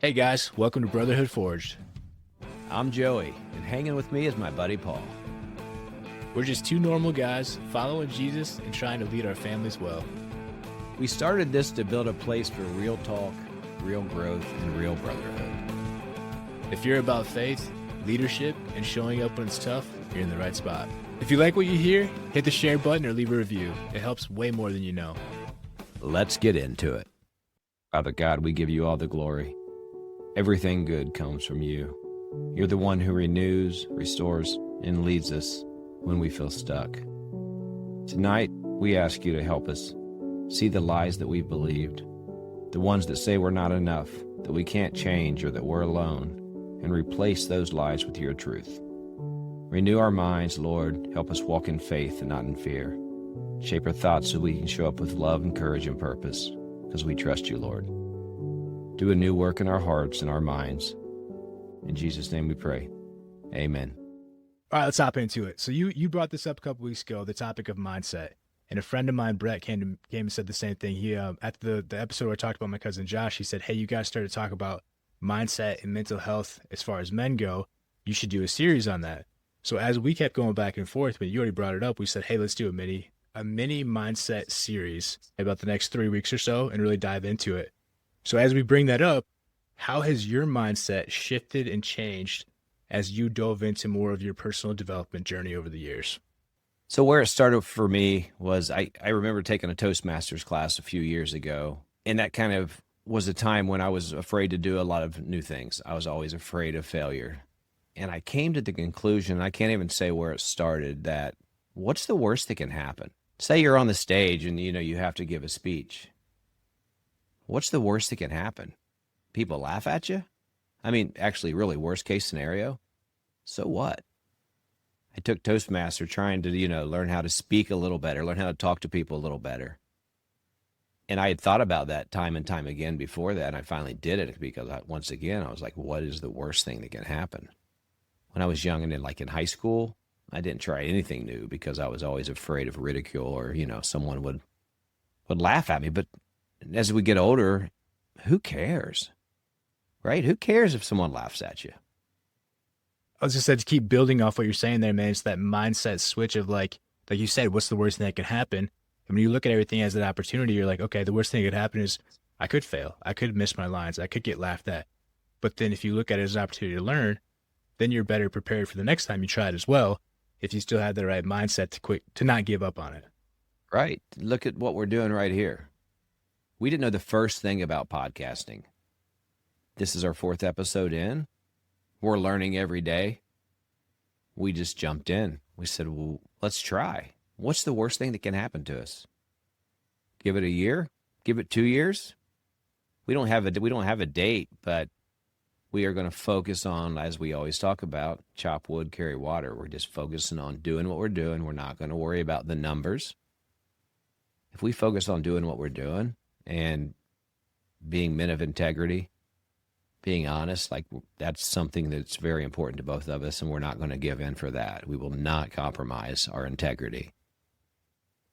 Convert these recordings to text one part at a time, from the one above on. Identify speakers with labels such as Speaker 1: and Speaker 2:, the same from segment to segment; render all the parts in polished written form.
Speaker 1: Hey guys, welcome to Brotherhood Forged.
Speaker 2: I'm Joey, and hanging with me is my buddy Paul.
Speaker 1: We're just two normal guys following Jesus and trying to lead our families well.
Speaker 2: We started this to build a place for real talk, real growth, and real brotherhood.
Speaker 1: If you're about faith, leadership, and showing up when it's tough, you're in the right spot. If you like what you hear, hit the share button or leave a review. It helps way more than you know.
Speaker 2: Let's get into it. Father God, we give you all the glory. Everything good comes from you. You're the one who renews, restores, and leads us when we feel stuck. Tonight, we ask you to help us see the lies that we've believed, the ones that say we're not enough, that we can't change, or that we're alone, and replace those lies with your truth. Renew our minds, Lord. Help us walk in faith and not in fear. Shape our thoughts so we can show up with love and courage and purpose, because we trust you, Lord. Do a new work in our hearts and our minds. In Jesus' name we pray. Amen.
Speaker 1: All right, let's hop into it. So you brought this up a couple weeks ago, the topic of mindset. And a friend of mine, Brett, came and said the same thing. He at the episode where I talked about my cousin Josh, he said, hey, you guys started to talk about mindset and mental health as far as men go. You should do a series on that. So as we kept going back and forth, but you already brought it up, we said, hey, let's do a mini mindset series about the next 3 weeks or so and really dive into it. So as we bring that up, how has your mindset shifted and changed as you dove into more of your personal development journey over the years?
Speaker 2: So where it started for me was I remember taking a Toastmasters class a few years ago, and that kind of was a time when I was afraid to do a lot of new things. I was always afraid of failure. And I came to the conclusion, I can't even say where it started, that what's the worst that can happen? Say you're on the stage and you have to give a speech. What's the worst that can happen? People laugh at you? I mean, actually, really worst case scenario. So what? I took Toastmaster trying to, learn how to speak a little better, learn how to talk to people a little better. And I had thought about that time and time again before that, and I finally did it because once again, I was like, what is the worst thing that can happen? When I was young and in high school, I didn't try anything new because I was always afraid of ridicule or, someone would laugh at me. But as we get older, who cares, right? Who cares if someone laughs at you?
Speaker 1: I was just said to keep building off what you're saying there, man. It's that mindset switch of like you said, what's the worst thing that could happen? And when you look at everything as an opportunity, you're like, okay, the worst thing that could happen is I could fail. I could miss my lines. I could get laughed at. But then if you look at it as an opportunity to learn, then you're better prepared for the next time you try it as well. If you still have the right mindset to not give up on it.
Speaker 2: Right. Look at what we're doing right here. We didn't know the first thing about podcasting. This is our 4th episode in. We're learning every day. We just jumped in. We said, well, let's try. What's the worst thing that can happen to us? Give it a year? Give it 2 years? We don't have a date, but we are going to focus on, as we always talk about, chop wood, carry water. We're just focusing on doing what we're doing. We're not going to worry about the numbers. If we focus on doing what we're doing and being men of integrity, being honest, that's something that's very important to both of us, and we're not going to give in for that. We will not compromise our integrity.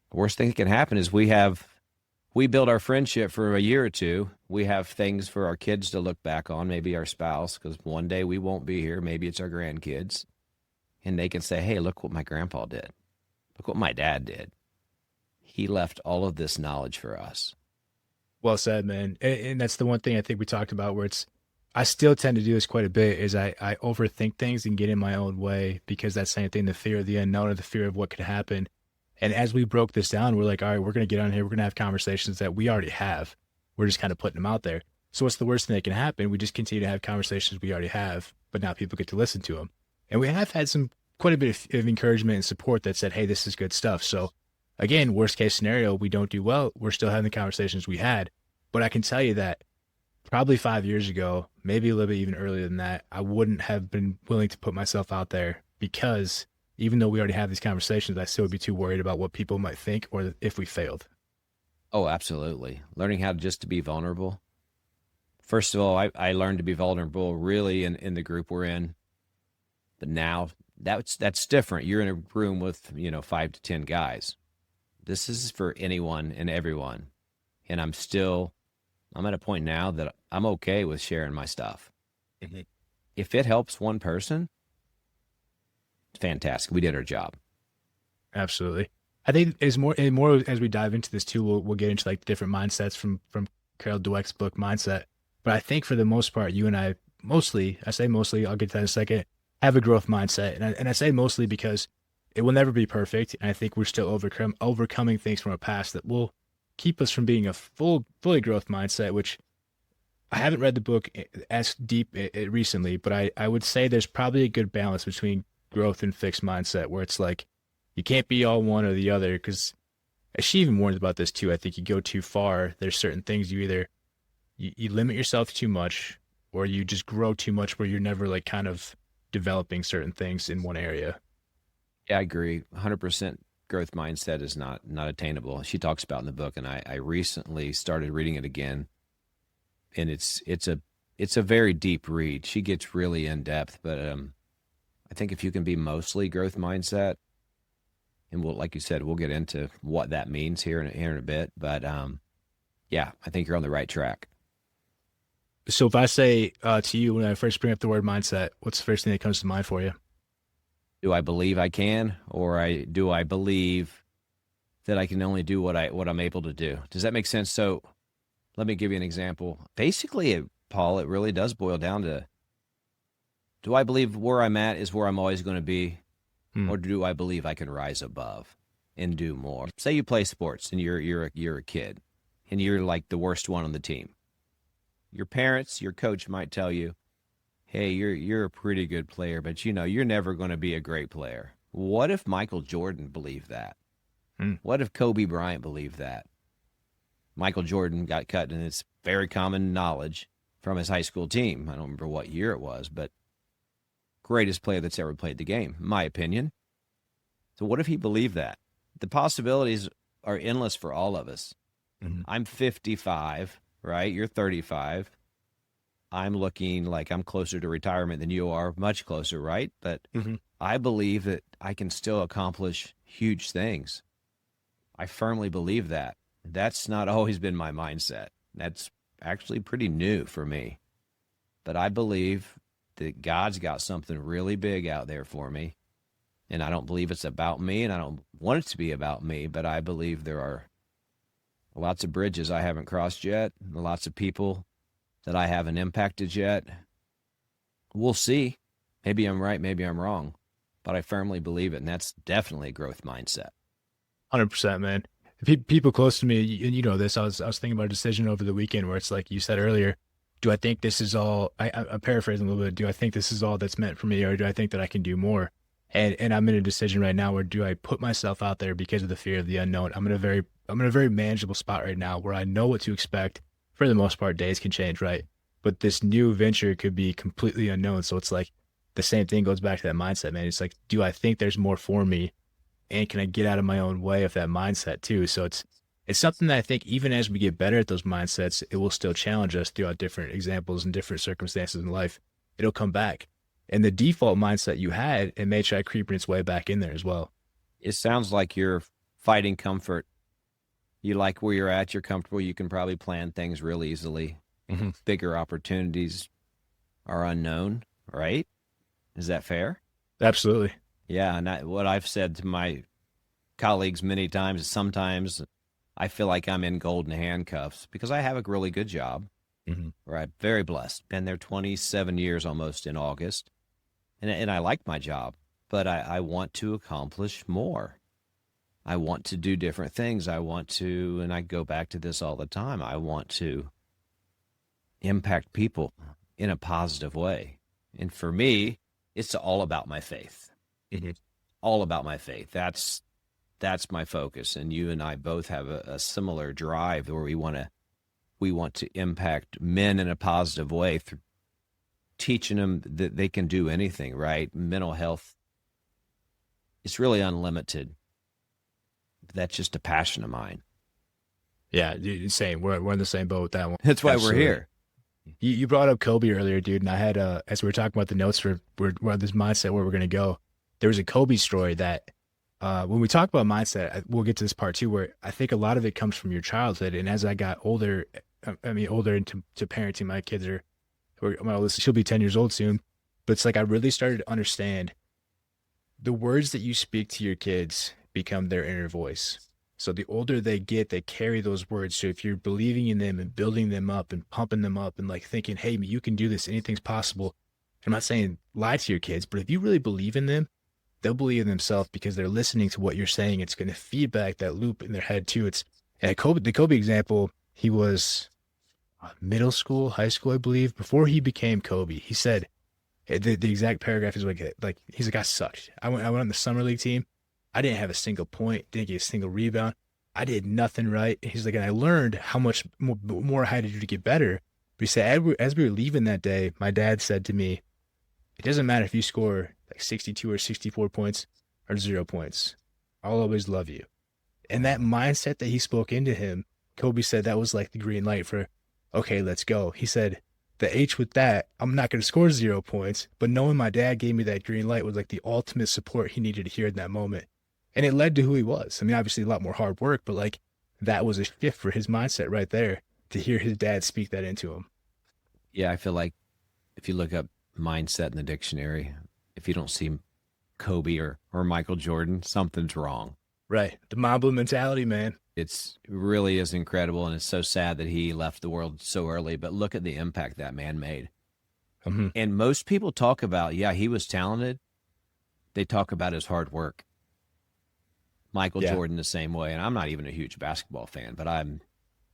Speaker 2: The worst thing that can happen is we build our friendship for a year or two. We have things for our kids to look back on, maybe our spouse, because one day we won't be here. Maybe it's our grandkids. And they can say, hey, look what my grandpa did. Look what my dad did. He left all of this knowledge for us.
Speaker 1: Well said, man. And that's the one thing I think we talked about where I still tend to do this quite a bit is I overthink things and get in my own way because that's the same thing, the fear of the unknown or the fear of what could happen. And as we broke this down, we're like, all right, we're going to get on here. We're going to have conversations that we already have. We're just kind of putting them out there. So what's the worst thing that can happen? We just continue to have conversations we already have, but now people get to listen to them. And we have had quite a bit of encouragement and support that said, hey, this is good stuff. So again, worst case scenario, we don't do well. We're still having the conversations we had. But I can tell you that probably 5 years ago, maybe a little bit even earlier than that, I wouldn't have been willing to put myself out there because even though we already have these conversations, I still would be too worried about what people might think or if we failed.
Speaker 2: Oh, absolutely. Learning how to be vulnerable. First of all, I learned to be vulnerable really in the group we're in. But now that's different. You're in a room with, 5 to 10 guys. This is for anyone and everyone. And I'm at a point now that I'm okay with sharing my stuff.
Speaker 1: Mhm.
Speaker 2: If it helps one person, fantastic. We did our job.
Speaker 1: Absolutely. I think is more and more as we dive into this too, we'll get into like different mindsets from Carol Dweck's book Mindset. But I think for the most part, you and I mostly, I say mostly, I'll get to that in a second, have a growth mindset. And I say mostly because it will never be perfect. And I think we're still overcoming things from our past that will keep us from being a fully growth mindset, which I haven't read the book as deep recently, but I would say there's probably a good balance between growth and fixed mindset where it's like you can't be all one or the other because she even warns about this too. I think you go too far. There's certain things you either you limit yourself too much or you just grow too much where you're never like kind of developing certain things in one area.
Speaker 2: Yeah, I agree. 100% growth mindset is not attainable. She talks about in the book, and I recently started reading it again, and it's a very deep read. She gets really in depth, but I think if you can be mostly growth mindset, and we'll, like you said, we'll get into what that means here in a bit. But yeah, I think you're on the right track.
Speaker 1: So if I say to you when I first bring up the word mindset, what's the first thing that comes to mind for you?
Speaker 2: Do I believe I can, or do I believe that I can only do what I'm able to do? Does that make sense? So let me give you an example. Basically, Paul, it really does boil down to, do I believe where I'm at is where I'm always going to be,
Speaker 1: Hmm.
Speaker 2: or do I believe I can rise above and do more? Say you play sports and you're a kid and you're like the worst one on the team. Your parents, your coach might tell you, "Hey, you're a pretty good player, but you're never going to be a great player." What if Michael Jordan believed that?
Speaker 1: Hmm.
Speaker 2: What if Kobe Bryant believed that? Michael Jordan got cut, and it's very common knowledge from his high school team. I don't remember what year it was, but greatest player that's ever played the game, in my opinion. So what if he believed that? The possibilities are endless for all of us.
Speaker 1: Mhm.
Speaker 2: I'm 55, right? You're 35. I'm looking like I'm closer to retirement than you are, much closer, right? But
Speaker 1: Mhm.
Speaker 2: I believe that I can still accomplish huge things. I firmly believe that. That's not always been my mindset. That's actually pretty new for me. But I believe that God's got something really big out there for me. And I don't believe it's about me, and I don't want it to be about me, but I believe there are lots of bridges I haven't crossed yet, lots of people that I haven't impacted yet. We'll see. Maybe I'm right, maybe I'm wrong, but I firmly believe it, and that's definitely a growth mindset.
Speaker 1: 100%, man. People close to me, and you know this. I was thinking about a decision over the weekend where it's like you said earlier. Do I think this is all? I'm paraphrasing a little bit. Do I think this is all that's meant for me, or do I think that I can do more? And I'm in a decision right now where do I put myself out there because of the fear of the unknown? I'm in a very manageable spot right now where I know what to expect. For the most part, days can change, right? But this new venture could be completely unknown. So it's like the same thing goes back to that mindset, man. It's like, do I think there's more for me? And can I get out of my own way of that mindset too? So it's something that I think even as we get better at those mindsets, it will still challenge us throughout different examples and different circumstances in life. It'll come back. And the default mindset you had, it may try creeping its way back in there as well.
Speaker 2: It sounds like you're fighting comfort. You like where you're at, you're comfortable, you can probably plan things real easily.
Speaker 1: Hmm.
Speaker 2: Bigger opportunities are unknown, right? Is that fair?
Speaker 1: Absolutely.
Speaker 2: Yeah, and what I've said to my colleagues many times is sometimes I feel like I'm in golden handcuffs because I have a really good job,
Speaker 1: Hmm.
Speaker 2: right? Very blessed. Been there 27 years almost in August. And I like my job, but I want to accomplish more. I want to do different things. I want to, and I go back to this all the time, I want to impact people in a positive way. And for me, it's all about my faith.
Speaker 1: Hmm.
Speaker 2: All about my faith. That's my focus. And you and I both have a similar drive where we want to impact men in a positive way through teaching them that they can do anything, right? Mental health, it's really unlimited. That's just a passion of mine.
Speaker 1: Yeah, dude, same. We're in the same boat with that one.
Speaker 2: That's why we're
Speaker 1: Absolutely.
Speaker 2: here.
Speaker 1: You brought up Kobe earlier, dude, and I had as we were talking about the notes for where this mindset where we're gonna go. There was a Kobe story that when we talk about mindset, we'll get to this part too, where I think a lot of it comes from your childhood. And as I got older, I mean, older into to parenting. My kids are, my oldest, she'll be 10 years old soon. But it's like I really started to understand the words that you speak to your kids become their inner voice. So the older they get, they carry those words. So if you're believing in them and building them up and pumping them up and like thinking, hey, you can do this, anything's possible. I'm not saying lie to your kids, but if you really believe in them, they'll believe in themselves because they're listening to what you're saying. It's going to feedback that loop in their head too. It's Kobe, the Kobe example. He was middle school, high school, I believe. Before he became Kobe, he said the exact paragraph is like he's like, I sucked. I went on the summer league team. I didn't have a single point, didn't get a single rebound. I did nothing right. He's like, and I learned how much more I had to do to get better. But he said, as we were leaving that day, my dad said to me, it doesn't matter if you score like 62 or 64 points or 0 points. I'll always love you. And that mindset that he spoke into him, Kobe said that was like the green light for, okay, let's go. He said, the H with that, I'm not going to score 0 points, but knowing my dad gave me that green light was like the ultimate support he needed to hear in that moment. And it led to who he was. I mean, obviously a lot more hard work, but like that was a shift for his mindset right there to hear his dad speak that into him.
Speaker 2: Yeah, I feel like if you look up mindset in the dictionary, if you don't see Kobe or Michael Jordan, something's wrong.
Speaker 1: Right. The Mamba mentality, man.
Speaker 2: It's really is incredible, and it's so sad that he left the world so early, but look at the impact that man made.
Speaker 1: Mm-hmm.
Speaker 2: And most people talk about, yeah, he was talented. They talk about his hard work. Michael Jordan the same way, and I'm not even a huge basketball fan, but I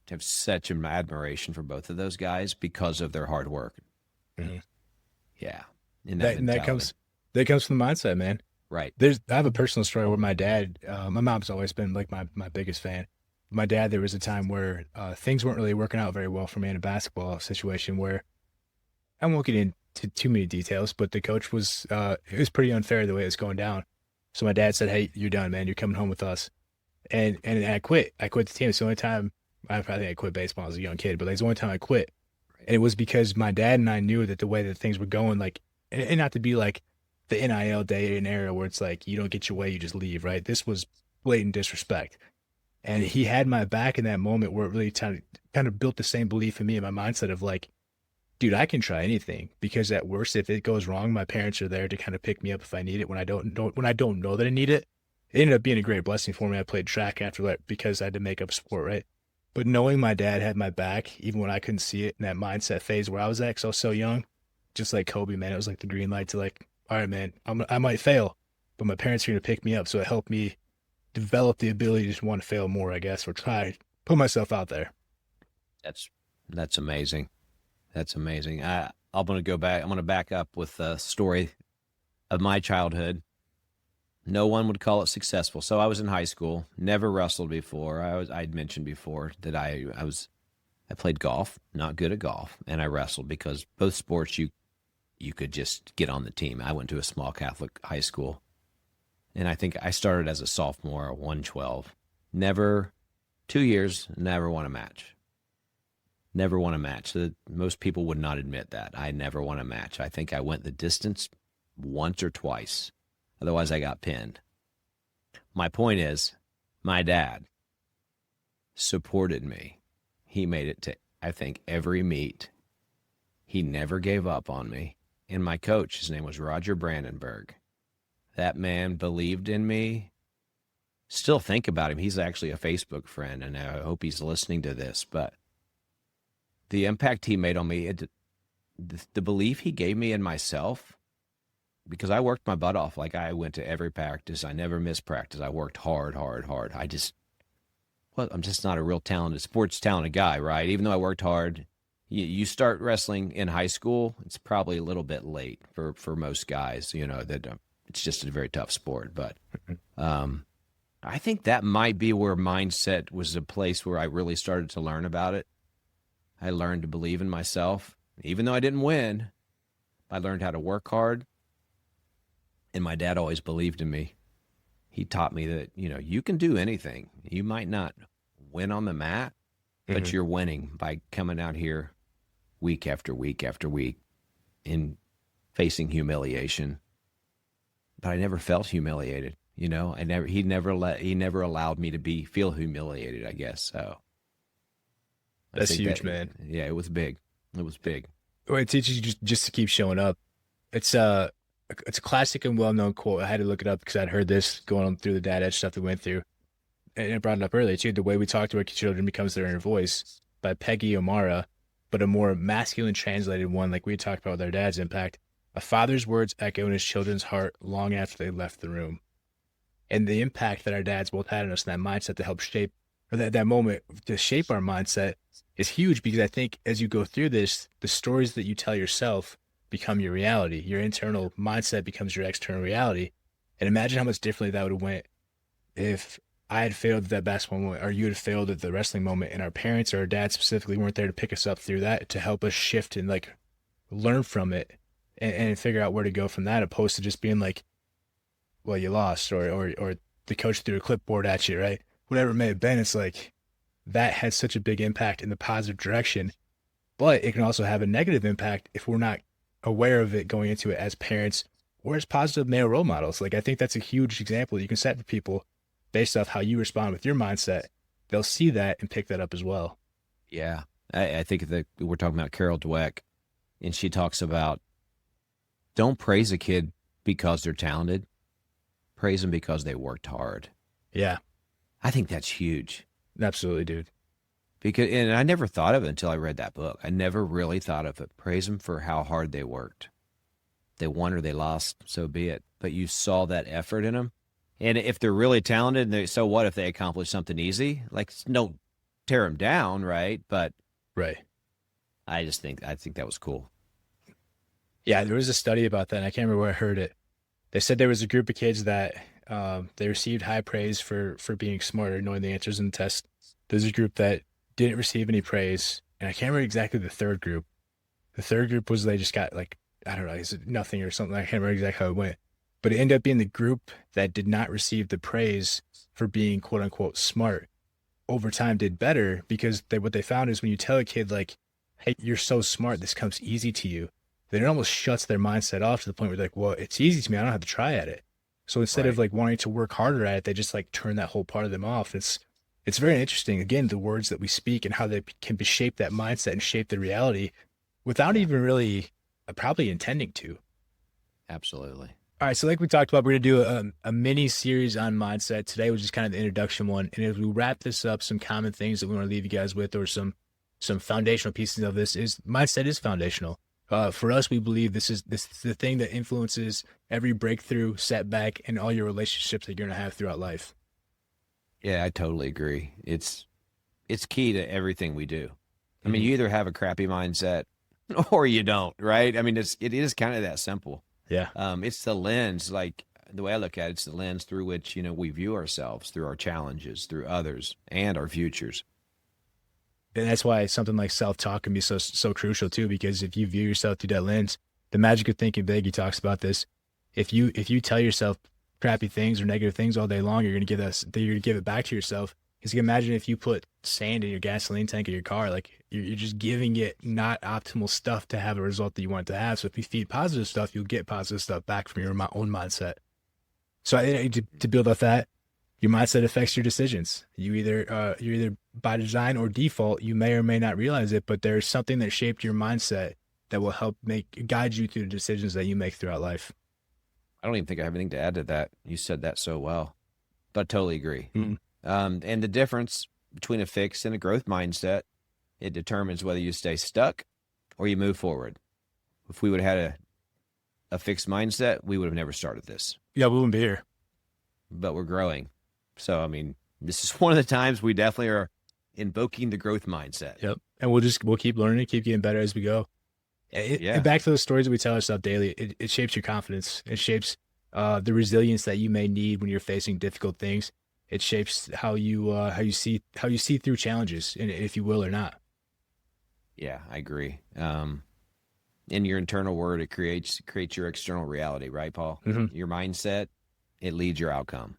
Speaker 2: have such an admiration for both of those guys because of their hard work.
Speaker 1: Mm-hmm.
Speaker 2: Yeah.
Speaker 1: And that comes from the mindset, man.
Speaker 2: Right.
Speaker 1: I have a personal story where my dad, my mom's always been like my biggest fan. My dad, there was a time where things weren't really working out very well for me in a basketball situation where I won't get into too many details, but the coach was, it was pretty unfair the way it was going down. So my dad said, hey, you're done, man. You're coming home with us. And I quit. I quit the team. It's the only time I quit baseball as a young kid, but it's the only time I quit. And it was because my dad and I knew that the way that things were going, like, and not to be like the NIL day and era where it's like, you don't get your way, you just leave, right? This was blatant disrespect. And he had my back in that moment where it really kind of built the same belief in me and my mindset of like, dude, I can try anything because at worst, if it goes wrong, my parents are there to kind of pick me up if I need it when I don't know that I need it. It ended up being a great blessing for me. I played track after that because I had to make up sport, right? But knowing my dad had my back, even when I couldn't see it in that mindset phase where I was at, because I was so young, just like Kobe, man, it was like the green light to like, all right, man, I might fail, but my parents are going to pick me up. So it helped me develop the ability to just want to fail more, I guess, or try put myself out there.
Speaker 2: That's amazing. That's amazing. I'm going to go back. I'm going to back up with a story of my childhood. No one would call it successful. So I was in high school, never wrestled before. I'd mentioned before that I played golf, not good at golf, and I wrestled because both sports you could just get on the team. I went to a small Catholic high school, and I think I started as a sophomore at 112. Never 2 years, never won a match. Never won a match. Most people would not admit that. I never won a match. I think I went the distance once or twice. Otherwise, I got pinned. My point is, my dad supported me. He made it to, I think, every meet. He never gave up on me. And my coach, his name was Roger Brandenburg. That man believed in me. Still think about him. He's actually a Facebook friend, and I hope he's listening to this. But the impact he made on me, the belief he gave me in myself, because I worked my butt off. Like I went to every practice. I never missed practice. I worked hard. I'm just not a real sports talented guy, right? Even though I worked hard. You start wrestling in high school, it's probably a little bit late for most guys, that it's just a very tough sport. But I think that might be where mindset was a place where I really started to learn about it. I learned to believe in myself. Even though I didn't win, I learned how to work hard. And my dad always believed in me. He taught me that, you can do anything. You might not win on the mat, but you're winning by coming out here week after week after week in facing humiliation. But I never felt humiliated, he never allowed me to feel humiliated, I guess. So I
Speaker 1: That's
Speaker 2: think
Speaker 1: huge,
Speaker 2: that,
Speaker 1: man.
Speaker 2: yeah, it was big. It was big.
Speaker 1: Well, it teaches you just to keep showing up. It's a classic and well-known quote. I had to look it up because I'd heard this going on through the dad edge stuff we went through. And I brought it up earlier too. The way we talk to our children becomes their inner voice by Peggy O'Mara, but a more masculine translated one, like we talked about with our dad's impact. A father's words echo in his children's heart long after they left the room. And the impact that our dads both had on us in that mindset to help shape, or that moment to shape our mindset is huge because I think as you go through this, the stories that you tell yourself become your reality. Your internal mindset becomes your external reality. And imagine how much differently that would have went if I had failed at that basketball moment, or you had failed at the wrestling moment, and our parents or our dad specifically weren't there to pick us up through that to help us shift and like learn from it and figure out where to go from that, opposed to just being like, well, you lost, or the coach threw a clipboard at you, right? Whatever it may have been, it's like that has such a big impact in the positive direction, but it can also have a negative impact if we're not aware of it going into it as parents or as positive male role models. Like I think that's a huge example you can set for people based off how you respond with your mindset. They'll see that and pick that up as well.
Speaker 2: Yeah. I think that we're talking about Carol Dweck, and she talks about don't praise a kid because they're talented. Praise them because they worked hard.
Speaker 1: Yeah,
Speaker 2: I think that's huge.
Speaker 1: absolutely, dude.
Speaker 2: Because, and I never thought of it until I read that book. I never really thought of it. Praise them for how hard they worked. They won or they lost, so be it. But you saw that effort in them. And if they're really talented, so what if they accomplish something easy? Like, don't tear them down, right? But
Speaker 1: Right.
Speaker 2: I think that was cool.
Speaker 1: Yeah, there was a study about that, and I can't remember where I heard it. They said there was a group of kids that they received high praise for being smart or knowing the answers in the test. There's a group that didn't receive any praise, and I can't remember exactly the third group. The third group was they just got like, I don't know, is it nothing or something. I can't remember exactly how it went. But it ended up being the group that did not receive the praise for being quote unquote smart over time did better because what they found is when you tell a kid like, hey, you're so smart, this comes easy to you, then it almost shuts their mindset off to the point where they're like, well, it's easy to me, I don't have to try at it. So instead of
Speaker 2: Right.
Speaker 1: like wanting to work harder at it, they just like turn that whole part of them off. It's very interesting. Again, the words that we speak and how they can shape that mindset and shape the reality without
Speaker 2: Yeah,
Speaker 1: even really probably intending to.
Speaker 2: absolutely.
Speaker 1: All right, so like we talked about, we're gonna do a mini series on mindset. Today was just kind of the introduction one, and as we wrap this up, some common things that we want to leave you guys with, or some foundational pieces of this is mindset is foundational. For us, we believe this is the thing that influences every breakthrough, setback, and all your relationships that you're gonna have throughout life.
Speaker 2: Yeah, I totally agree. It's key to everything we do. I mean,
Speaker 1: Mhm.
Speaker 2: you either have a crappy mindset or you don't, right? I mean, it is kind of that simple.
Speaker 1: Yeah.
Speaker 2: It's the lens, like the way I look at it, it's the lens through which, we view ourselves, through our challenges, through others, and our futures.
Speaker 1: And that's why something like self-talk can be so crucial too, because if you view yourself through that lens, the magic of thinking big, he talks about this. If you tell yourself crappy things or negative things all day long, you're gonna give it back to yourself. Because you can imagine if you put sand in your gasoline tank of your car, like you're just giving it not optimal stuff to have a result that you want it to have. So if you feed positive stuff, you'll get positive stuff back from your own mindset. So to build off that, your mindset affects your decisions. You're either by design or default, you may or may not realize it, but there's something that shaped your mindset that will help guide you through the decisions that you make throughout life.
Speaker 2: I don't even think I have anything to add to that. You said that so well, but I totally agree.
Speaker 1: Mm.
Speaker 2: And the difference between a fixed and a growth mindset, it determines whether you stay stuck or you move forward. If we would have had a fixed mindset, we would have never started this,
Speaker 1: Yeah, we wouldn't be here.
Speaker 2: but we're growing. So, I mean, this is one of the times we definitely are invoking the growth mindset.
Speaker 1: Yep. And we'll keep learning, keep getting better as we go.
Speaker 2: Yeah.
Speaker 1: And back to those stories that we tell ourselves daily, it shapes your confidence. It shapes the resilience that you may need when you're facing difficult things. It shapes how you see through challenges, and if you will or not.
Speaker 2: Yeah, I agree. In your internal word, it creates your external reality, right, Paul?
Speaker 1: Mhm.
Speaker 2: Your mindset, it leads your outcome.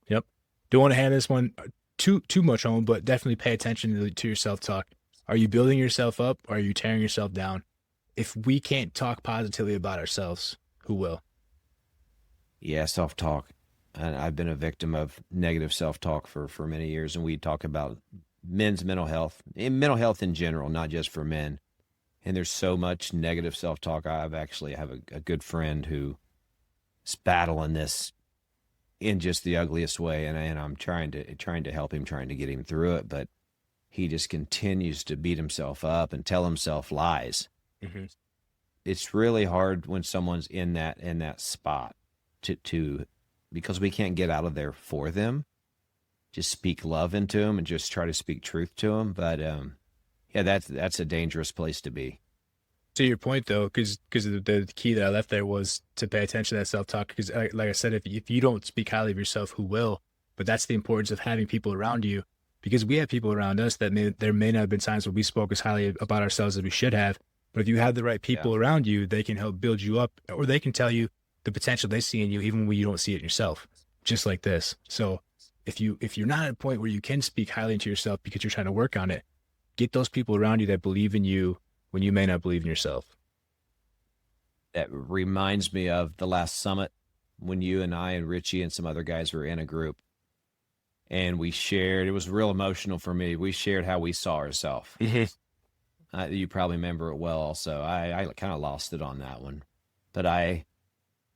Speaker 1: Yep. Don't want to hand this one too much home, but definitely pay attention to your self talk. Are you building yourself up, or are you tearing yourself down? If we can't talk positively about ourselves, who will?
Speaker 2: Yeah, self-talk. And I've been a victim of negative self-talk for many years, and we talk about men's mental health, and mental health in general, not just for men. And there's so much negative self-talk. I have a good friend who is battling this in just the ugliest way, and I'm trying to help him, trying to get him through it, but he just continues to beat himself up and tell himself lies.
Speaker 1: Mm-hmm.
Speaker 2: It's really hard when someone's in that spot to because we can't get out of there for them. Just speak love into them and just try to speak truth to them. But yeah, that's a dangerous place to be.
Speaker 1: To your point, though, because the key that I left there was to pay attention to that self-talk. Because, like I said, if you don't speak highly of yourself, who will? But that's the importance of having people around you. Because we have people around us that there may not have been times where we spoke as highly about ourselves as we should have. But if you have the right people around you, they can help build you up, or they can tell you the potential they see in you, even when you don't see it yourself. Just like this. So if you're not at a point where you can speak highly into yourself because you're trying to work on it, get those people around you that believe in you when you may not believe in yourself.
Speaker 2: That reminds me of the last summit when you and I and Richie and some other guys were in a group, and we shared, it was real emotional for me. We shared how we saw ourselves. Mm-hmm. You probably remember it well also. I kind of lost it on that one. But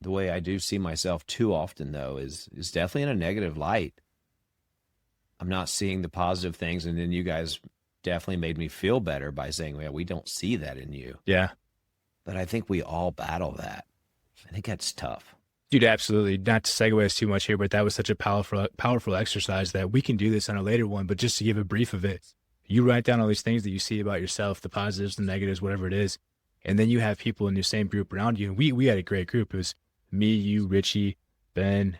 Speaker 2: the way I do see myself too often, though, is definitely in a negative light. I'm not seeing the positive things, and then you guys definitely made me feel better by saying, well, we don't see that in you.
Speaker 1: Yeah.
Speaker 2: But I think we all battle that. I think that's tough.
Speaker 1: Dude, absolutely. Not to segue us too much here, but that was such a powerful exercise that we can do this on a later one. But just to give a brief of it, you write down all these things that you see about yourself, the positives, the negatives, whatever it is. And then you have people in your same group around you. And we had a great group. It was me, you, Richie, Ben,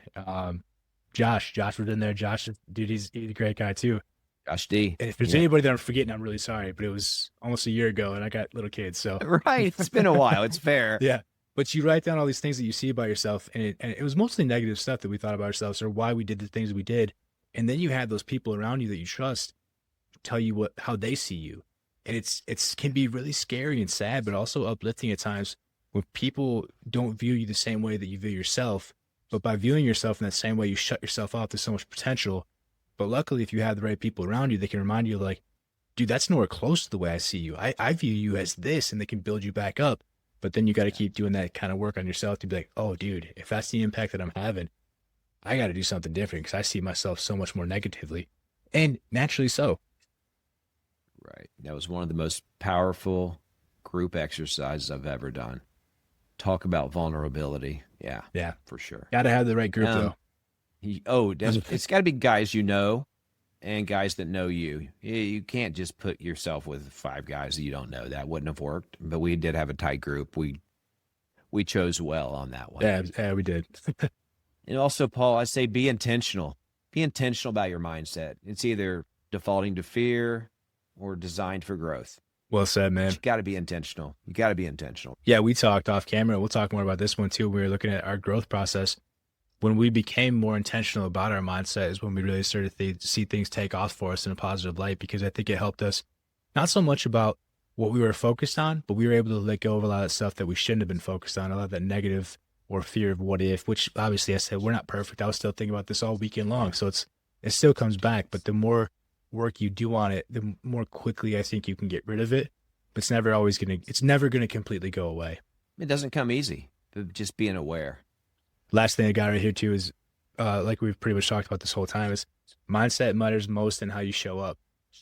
Speaker 1: Josh. Josh was in there. Josh, dude, he's a great guy too.
Speaker 2: Josh D.
Speaker 1: And if there's anybody that I'm forgetting, I'm really sorry, but it was almost a year ago and I got little kids. So
Speaker 2: right. It's been a while. It's fair.
Speaker 1: Yeah. But you write down all these things that you see about yourself, and it was mostly negative stuff that we thought about ourselves or why we did the things we did. And then you had those people around you that you trust tell you how they see you. And it's can be really scary and sad, but also uplifting at times when people don't view you the same way that you view yourself. But by viewing yourself in that same way, you shut yourself off to so much potential. But luckily, if you have the right people around you, they can remind you like, dude, that's nowhere close to the way I see you. I view you as this, and they can build you back up. But then you got to keep doing that kind of work on yourself to be like, oh, dude, if that's the impact that I'm having, I got to do something different because I see myself so much more negatively, and naturally so.
Speaker 2: Right. That was one of the most powerful group exercises I've ever done. Talk about vulnerability. Yeah.
Speaker 1: Yeah.
Speaker 2: For sure.
Speaker 1: Got to have the right group, though.
Speaker 2: It's got to be guys you know and guys that know you. You can't just put yourself with 5 guys that you don't know. That wouldn't have worked. But we did have a tight group. We chose well on that one.
Speaker 1: Yeah, we did.
Speaker 2: And also, Paul, I say be intentional. Be intentional about your mindset. It's either defaulting to fear or designed for growth.
Speaker 1: Well said, man.
Speaker 2: You got to be intentional. You got to be intentional.
Speaker 1: Yeah, we talked off camera. We'll talk more about this one too. We were looking at our growth process. When we became more intentional about our mindset is when we really started to see things take off for us in a positive light, because I think it helped us not so much about what we were focused on, but we were able to let go of a lot of stuff that we shouldn't have been focused on, a lot of that negative or fear of what if, which obviously I said, we're not perfect. I was still thinking about this all weekend long. So it still comes back, but the more work you do on it, the more quickly I think you can get rid of it. But it's never going to completely go away.
Speaker 2: It doesn't come easy, but just being aware.
Speaker 1: Last thing I got right here too is, like we've pretty much talked about this whole time, is mindset matters most in how you show up,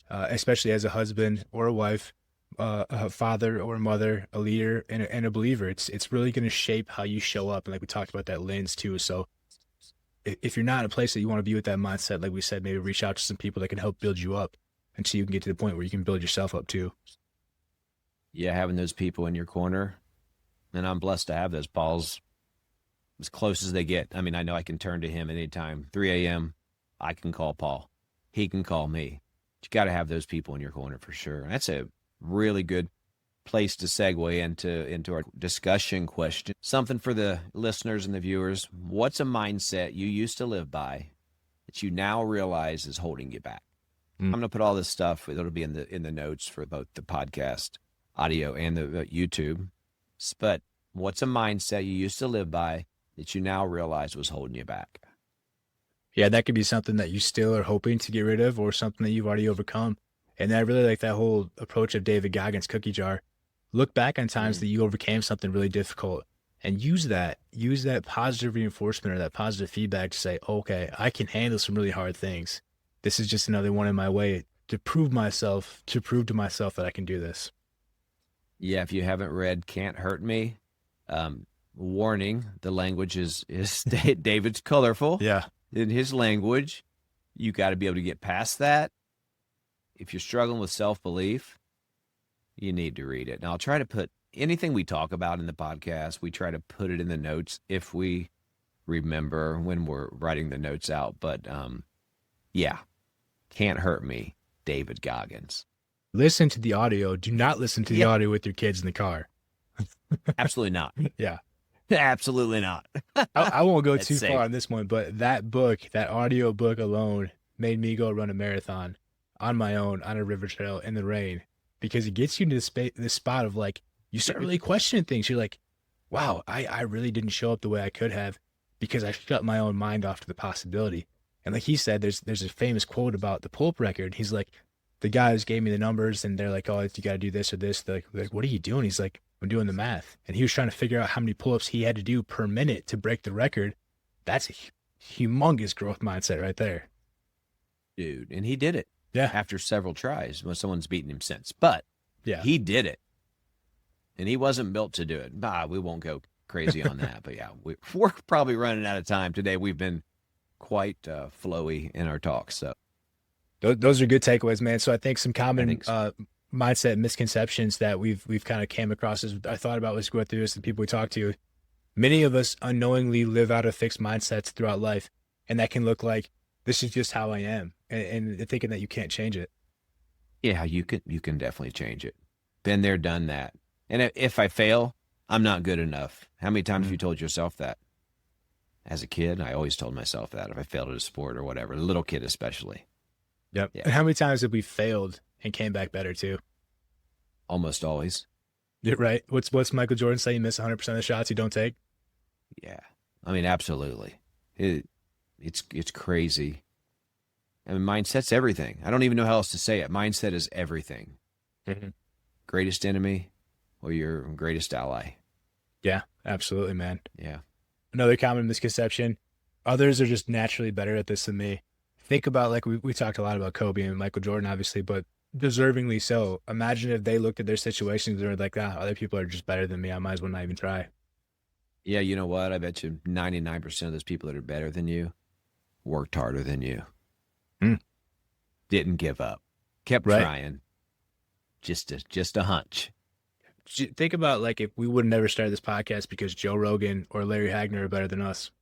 Speaker 1: especially as a husband or a wife, a father or a mother, a leader and a believer. It's really going to shape how you show up. And like we talked about that lens too. So if you're not in a place that you want to be with that mindset, like we said, maybe reach out to some people that can help build you up until you can get to the point where you can build yourself up too.
Speaker 2: Yeah, having those people in your corner. And I'm blessed to have those. Paul's as close as they get. I mean, I know I can turn to him at any time. 3 a.m., I can call Paul. He can call me. But you got to have those people in your corner for sure. And that's a really good place to segue into our discussion question. Something for the listeners and the viewers. What's a mindset you used to live by that you now realize is holding you back? I'm going to put all this stuff, it'll be in the notes for both the podcast audio and the YouTube. But what's a mindset you used to live by that you now realize was holding you back?
Speaker 1: Yeah, that could be something that you still are hoping to get rid of or something that you've already overcome. And I really like that whole approach of David Goggins' cookie jar. Look back on times
Speaker 2: Mm.
Speaker 1: that you overcame something really difficult and use that positive reinforcement or that positive feedback to say, okay, I can handle some really hard things. This is just another one in my way to prove to myself that I can do this.
Speaker 2: Yeah, if you haven't read Can't Hurt Me, warning, the language is David's colorful
Speaker 1: Yeah.
Speaker 2: in his language. You got to be able to get past that. If you're struggling with self-belief, you need to read it. And I'll try to put anything we talk about in the podcast, we try to put it in the notes if we remember when we're writing the notes out. But yeah, Can't Hurt Me, David Goggins.
Speaker 1: Listen to the audio. Do not listen to the
Speaker 2: Yeah.
Speaker 1: audio with your kids in the car.
Speaker 2: Absolutely not.
Speaker 1: Yeah.
Speaker 2: Absolutely not.
Speaker 1: I won't go
Speaker 2: That's
Speaker 1: too
Speaker 2: safe.
Speaker 1: far on this one, but that book, that audio book alone made me go run a marathon on my own on a river trail in the rain because it gets you into this spot of like, you start really questioning things. You're like, wow, I really didn't show up the way I could have because I shut my own mind off to the possibility. And like he said, there's a famous quote about the pull-up record. He's like, the guys gave me the numbers and they're like, oh, you got to do this or this. They're like, what are you doing? He's like, I'm doing the math. And he was trying to figure out how many pull-ups he had to do per minute to break the record. That's a humongous growth mindset right there.
Speaker 2: Dude, and he did it.
Speaker 1: Yeah.
Speaker 2: After several tries when someone's beaten him since. But
Speaker 1: Yeah.
Speaker 2: he did it. And he wasn't built to do it. We won't go crazy on that. But yeah, we're probably running out of time today. We've been quite flowy in our talks. So
Speaker 1: Those are good takeaways, man. So I think some common
Speaker 2: so.
Speaker 1: mindset misconceptions that we've kind of came across as I thought about was going through this, the people we talk to. Many of us unknowingly live out of fixed mindsets throughout life. And that can look like, this is just how I am. And thinking that you can't change it.
Speaker 2: Yeah, you can definitely change it. Been there, done that. And if I fail, I'm not good enough. How many times have you told yourself that? As a kid, I always told myself that if I failed at a sport or whatever, a little kid especially.
Speaker 1: Yep.
Speaker 2: Yeah.
Speaker 1: And how many times have we failed and came back better too?
Speaker 2: Almost always.
Speaker 1: Yeah, right. What's Michael Jordan say? You miss 100% of the shots you don't take.
Speaker 2: Yeah. I mean, absolutely. It's crazy. I mean, mindset's everything. I don't even know how else to say it. Mindset is everything.
Speaker 1: Mm-hmm.
Speaker 2: Greatest enemy or your greatest ally.
Speaker 1: Yeah, absolutely, man.
Speaker 2: Yeah.
Speaker 1: Another common misconception, others are just naturally better at this than me. Think about, like, we talked a lot about Kobe and Michael Jordan, obviously, but deservingly so. Imagine if they looked at their situations and were like, other people are just better than me. I might as well not even try.
Speaker 2: Yeah, you know what? I bet you 99% of those people that are better than you worked harder than you. Didn't give up. Kept trying. Just a hunch.
Speaker 1: Think about, like, if we would have never started this podcast because Joe Rogan or Larry Hagner are better than us.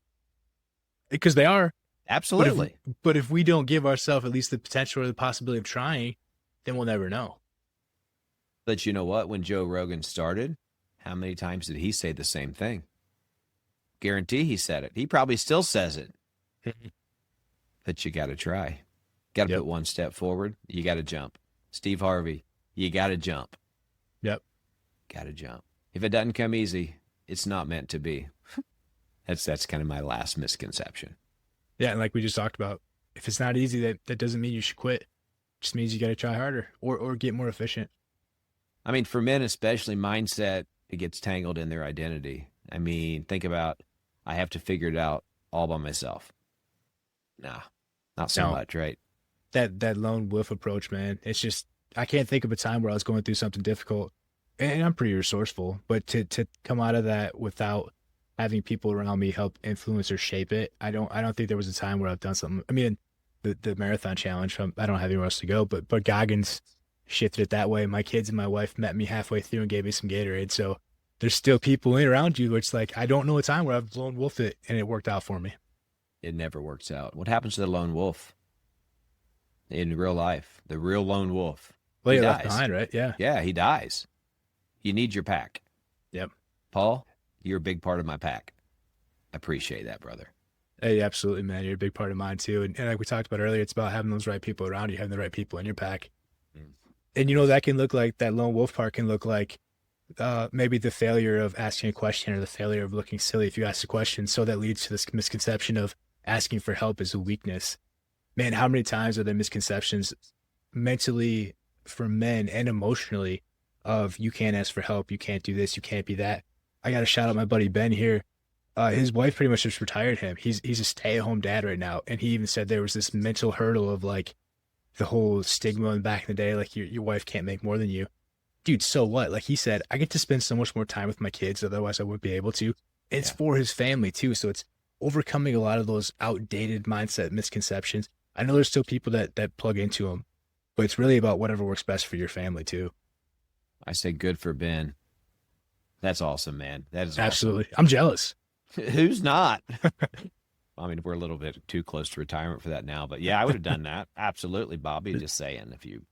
Speaker 1: Because they are.
Speaker 2: Absolutely.
Speaker 1: But if we don't give ourselves at least the potential or the possibility of trying, then we'll never know.
Speaker 2: But you know what? When Joe Rogan started, how many times did he say the same thing? Guarantee he said it. He probably still says it. But you got to try. Got to put one step forward. You got to jump. Steve Harvey, you got to jump.
Speaker 1: Yep.
Speaker 2: Got to jump. If it doesn't come easy, it's not meant to be. That's kind of my last misconception.
Speaker 1: Yeah, and like we just talked about, if it's not easy, that doesn't mean you should quit. It just means you got to try harder or get more efficient.
Speaker 2: I mean, for men especially, mindset, it gets tangled in their identity. I mean, think about, I have to figure it out all by myself. Nah, not so much, right?
Speaker 1: That lone wolf approach, man. It's just, I can't think of a time where I was going through something difficult, and I'm pretty resourceful, but to come out of that without having people around me help influence or shape it, I don't think there was a time where I've done something. I mean, the marathon challenge, I don't have anywhere else to go, but Goggins shifted it that way. My kids and my wife met me halfway through and gave me some Gatorade. So there's still people around you where it's like, I don't know a time where I've lone wolfed it and it worked out for me.
Speaker 2: It never works out. What happens to the lone wolf in real life? The real lone wolf.
Speaker 1: Well,
Speaker 2: he
Speaker 1: you're
Speaker 2: dies.
Speaker 1: left behind, right? Yeah.
Speaker 2: Yeah, he dies. You need your pack.
Speaker 1: Yep.
Speaker 2: Paul, you're a big part of my pack. I appreciate that, brother.
Speaker 1: Hey, absolutely, man. You're a big part of mine too. And like we talked about earlier, it's about having those right people around you, having the right people in your pack. And that can look like, that lone wolf part can look like maybe the failure of asking a question or the failure of looking silly if you ask a question. So that leads to this misconception of, asking for help is a weakness. Man, how many times are there misconceptions mentally for men and emotionally of you can't ask for help, you can't do this, you can't be that. I got to shout out my buddy Ben here. His wife pretty much just retired him. He's a stay-at-home dad right now, and he even said there was this mental hurdle of like the whole stigma in back in the day, like your wife can't make more than you. Dude, so what? Like he said, I get to spend so much more time with my kids, otherwise I wouldn't be able to. It's for his family too, so it's overcoming a lot of those outdated mindset misconceptions. I know there's still people that plug into them, but it's really about whatever works best for your family too.
Speaker 2: I say good for Ben. That's awesome, man. That is
Speaker 1: Absolutely. I'm jealous.
Speaker 2: awesome. Who's not? I mean, we're a little bit too close to retirement for that now, but yeah, I would have done that. Absolutely, Bobby. Just saying, if you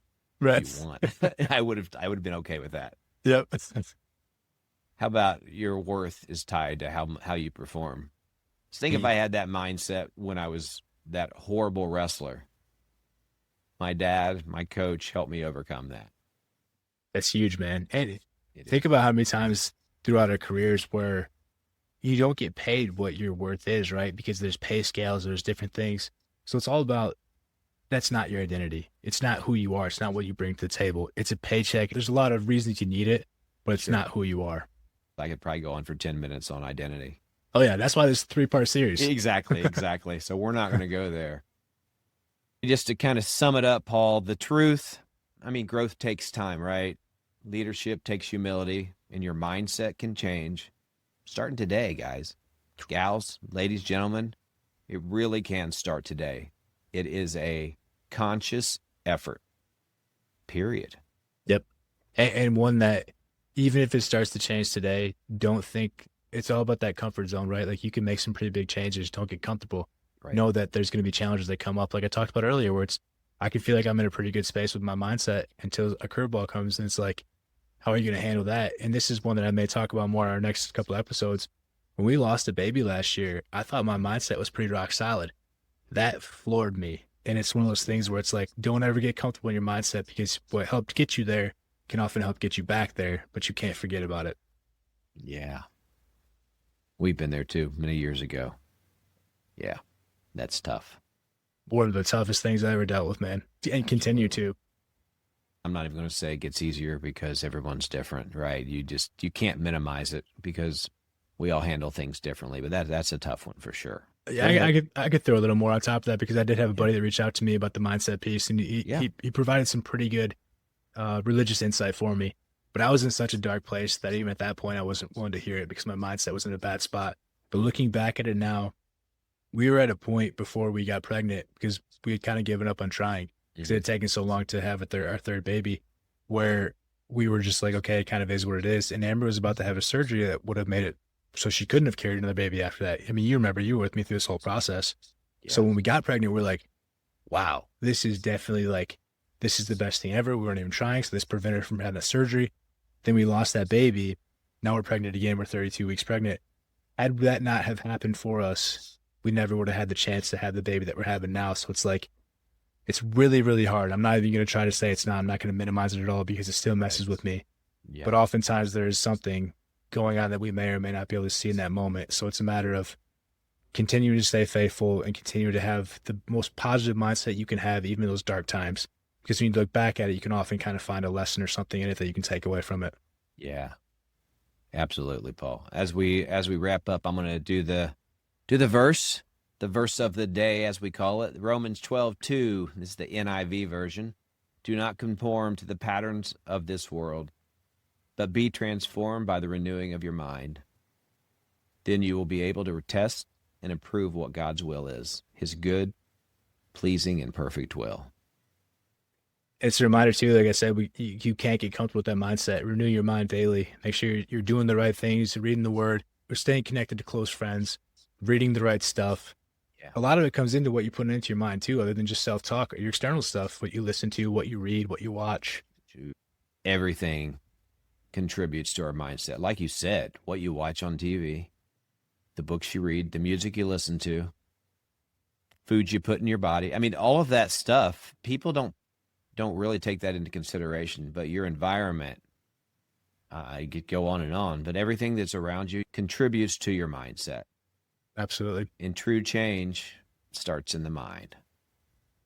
Speaker 2: want, I would have been okay with that.
Speaker 1: Yep.
Speaker 2: How about your worth is tied to how you perform? Just think if I had that mindset when I was that horrible wrestler. My dad, my coach helped me overcome that.
Speaker 1: That's huge, man. And think about how many times throughout our careers where you don't get paid what your worth is, right? Because there's pay scales, there's different things. So it's all about, that's not your identity. It's not who you are. It's not what you bring to the table. It's a paycheck. There's a lot of reasons you need it, but it's not who you are.
Speaker 2: I could probably go on for 10 minutes on identity.
Speaker 1: Oh yeah, that's why there's a 3-part series.
Speaker 2: Exactly. So we're not going to go there. Just to kind of sum it up, Paul, the truth, I mean, growth takes time, right? Leadership takes humility, and your mindset can change. Starting today, guys, gals, ladies, gentlemen, it really can start today. It is a conscious effort, period.
Speaker 1: Yep. And one that, even if it starts to change today, don't think it's all about that comfort zone, right? Like you can make some pretty big changes. Don't get comfortable. Right. Know that there's going to be challenges that come up. Like I talked about earlier, where I can feel like I'm in a pretty good space with my mindset until a curveball comes. And it's like, how are you going to handle that? And this is one that I may talk about more in our next couple of episodes. When we lost a baby last year, I thought my mindset was pretty rock solid. That floored me. And it's one of those things where it's like, don't ever get comfortable in your mindset, because what helped get you there can often help get you back there, but you can't forget about it.
Speaker 2: Yeah. We've been there too, many years ago. Yeah, that's tough.
Speaker 1: One of the toughest things I ever dealt with, man, and continue to.
Speaker 2: I'm not even going to say it gets easier because everyone's different, right? You can't minimize it because we all handle things differently, but that's a tough one for sure.
Speaker 1: Yeah, I could throw a little more on top of that, because I did have a buddy that reached out to me about the mindset piece, and he provided some pretty good religious insight for me. But I was in such a dark place that even at that point, I wasn't willing to hear it because my mindset was in a bad spot. But looking back at it now, we were at a point before we got pregnant, because we had kind of given up on trying because it had taken so long to have our third baby, where we were just like, okay, it kind of is what it is. And Amber was about to have a surgery that would have made it so she couldn't have carried another baby after that. I mean, you remember, you were with me through this whole process. Yeah. So when we got pregnant, we're like, wow, this is definitely like, this is the best thing ever. We weren't even trying. So this prevented her from having a surgery. Then we lost that baby. Now we're pregnant again. We're 32 weeks pregnant. Had that not have happened for us, we never would have had the chance to have the baby that we're having now. So it's like, it's really, really hard. I'm not even going to try to say it's not. I'm not going to minimize it at all, because it still messes with me. Yeah. But oftentimes there is something going on that we may or may not be able to see in that moment. So it's a matter of continuing to stay faithful and continue to have the most positive mindset you can have, even in those dark times. Because when you look back at it, you can often kind of find a lesson or something in it that you can take away from it.
Speaker 2: Yeah, absolutely, Paul. As we wrap up, I'm going to do the verse of the day, as we call it. Romans 12:2. This is the NIV version. Do not conform to the patterns of this world, but be transformed by the renewing of your mind. Then you will be able to test and approve what God's will is, his good, pleasing, and perfect will.
Speaker 1: It's a reminder too, like I said, you can't get comfortable with that mindset. Renew your mind daily. Make sure you're doing the right things, reading the word, or staying connected to close friends, reading the right stuff. Yeah. A lot of it comes into what you're putting into your mind too, other than just self-talk, or your external stuff, what you listen to, what you read, what you watch.
Speaker 2: Everything contributes to our mindset. Like you said, what you watch on TV, the books you read, the music you listen to, food you put in your body. I mean, all of that stuff, people don't really take that into consideration, but your environment, I could go on and on, but everything that's around you contributes to your mindset.
Speaker 1: Absolutely.
Speaker 2: And true change starts in the mind.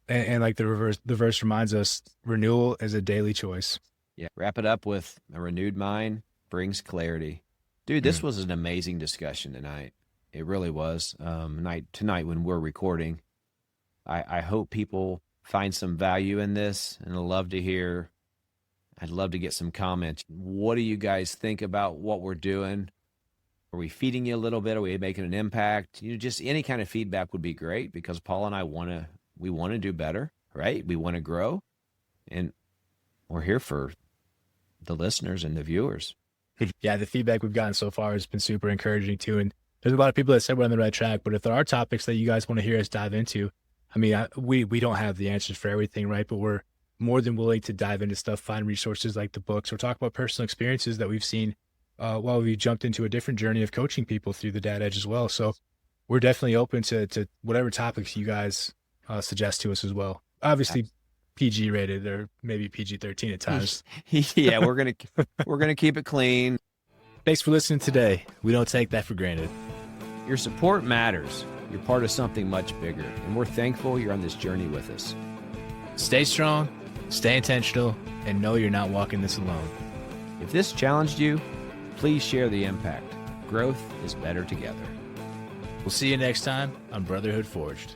Speaker 1: And like the verse reminds us, renewal is a daily choice.
Speaker 2: Yeah. Wrap it up with a renewed mind brings clarity. Dude, this was an amazing discussion tonight. It really was. Tonight when we're recording, I hope people find some value in this, and I'd love to get some comments. What do you guys think about what we're doing? Are we feeding you a little bit? Are we making an impact? Just any kind of feedback would be great, because Paul and I want to do better, right? We want to grow, and we're here for the listeners and the viewers.
Speaker 1: Yeah, the feedback we've gotten so far has been super encouraging too. And there's a lot of people that said we're on the right track, but if there are topics that you guys want to hear us dive into, I mean, we don't have the answers for everything, right? But we're more than willing to dive into stuff, find resources like the books, or talk about personal experiences that we've seen while we jumped into a different journey of coaching people through the Dad Edge as well. So we're definitely open to whatever topics you guys suggest to us as well. Obviously, PG rated, or maybe PG-13 at times.
Speaker 2: Yeah, we're gonna keep it clean.
Speaker 1: Thanks for listening today. We don't take that for granted.
Speaker 2: Your support matters. You're part of something much bigger, and we're thankful you're on this journey with us.
Speaker 1: Stay strong, stay intentional, and know you're not walking this alone.
Speaker 2: If this challenged you, please share the impact. Growth is better together.
Speaker 1: We'll see you next time on Brotherhood Forged.